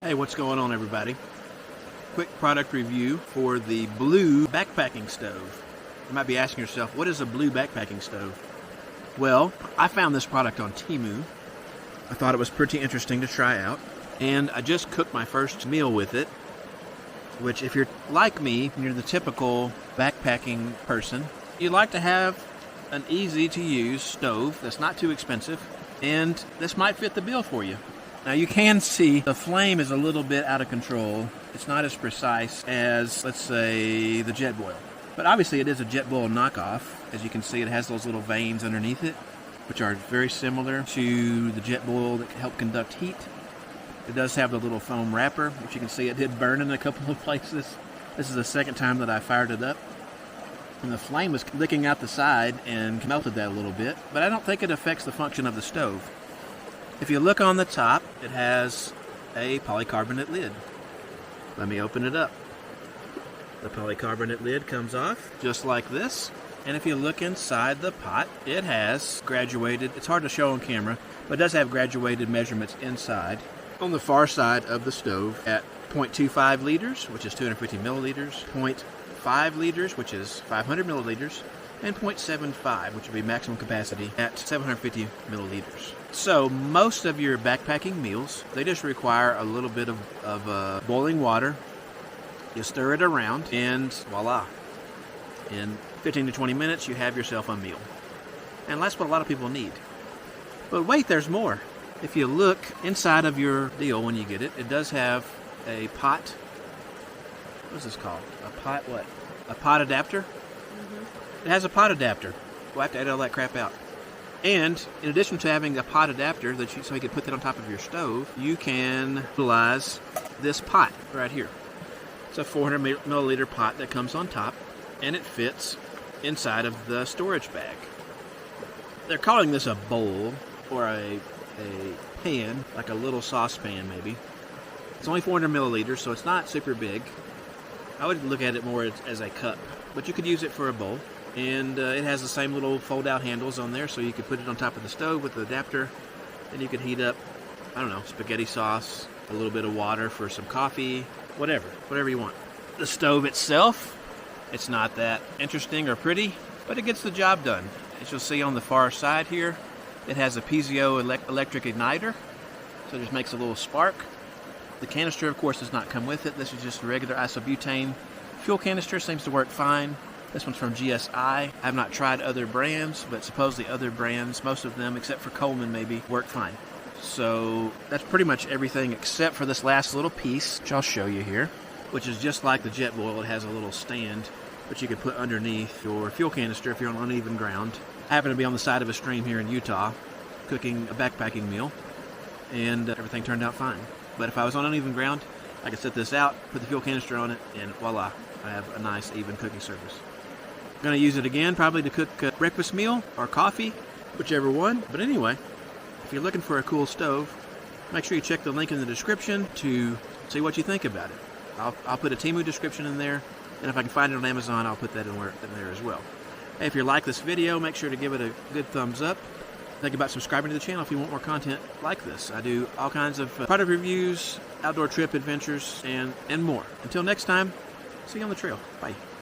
Hey, what's going on, everybody? Quick product review for the blue backpacking stove. You might be asking yourself, what is a blue backpacking stove? Well, I found this product on Temu. I thought it was pretty interesting to try out, and I just cooked my first meal with it, which if you're like me, you're the typical backpacking person, you'd like to have an easy-to-use stove that's not too expensive, and this might fit the bill for you. Now you can see the flame is a little bit out of control. It's not as precise as, let's say, the Jetboil. But obviously it is a Jetboil knockoff. As you can see, it has those little vanes underneath it, which are very similar to the Jetboil that can help conduct heat. It does have the little foam wrapper, which you can see it did burn in a couple of places. This is the second time that I fired it up. And the flame was licking out the side and melted that a little bit, but I don't think it affects the function of the stove. If you look on the top, it has a polycarbonate lid. Let me open it up. The polycarbonate lid comes off just like this. And if you look inside the pot, it has graduated, it's hard to show on camera, but it does have graduated measurements inside. On the far side of the stove at 0.25 liters, which is 250 milliliters, 0.5 liters, which is 500 milliliters, and 0.75, which would be maximum capacity at 750 milliliters. So most of your backpacking meals, they just require a little bit of boiling water. You stir it around and voila. In 15 to 20 minutes, you have yourself a meal. And that's what a lot of people need. But wait, there's more. If you look inside of your deal when you get it, it does have a pot. What is this called? A pot what? A pot adapter? It has a pot adapter. We'll have to edit all that crap out. And in addition to having a pot adapter so you can put that on top of your stove, you can utilize this pot right here. It's a 400 milliliter pot that comes on top, and it fits inside of the storage bag. They're calling this a bowl or a pan, like a little saucepan maybe. It's only 400 milliliters, so it's not super big. I would look at it more as a cup, but you could use it for a bowl. And it has the same little fold-out handles on there, so you could put it on top of the stove with the adapter, and you could heat up, I don't know, spaghetti sauce, a little bit of water for some coffee, whatever you want. The stove itself, it's not that interesting or pretty, but it gets the job done. As you'll see on the far side here, it has a piezo electric igniter, so it just makes a little spark. The canister, of course, does not come with it. This is just a regular isobutane fuel canister, seems to work fine. This one's from GSI. I have not tried other brands, but supposedly other brands, most of them, except for Coleman maybe, work fine. So that's pretty much everything except for this last little piece, which I'll show you here, which is just like the Jetboil. It has a little stand which you can put underneath your fuel canister if you're on uneven ground. I happen to be on the side of a stream here in Utah, cooking a backpacking meal, and everything turned out fine. But if I was on uneven ground, I could set this out, put the fuel canister on it, and voila, I have a nice even cooking surface. I'm going to use it again, probably to cook a breakfast meal or coffee, whichever one. But anyway, if you're looking for a cool stove, make sure you check the link in the description to see what you think about it. I'll put a Temu description in there, and if I can find it on Amazon, I'll put that in there as well. Hey, if you like this video, make sure to give it a good thumbs up. Think about subscribing to the channel if you want more content like this. I do all kinds of product reviews, outdoor trip adventures, and more. Until next time, see you on the trail. Bye.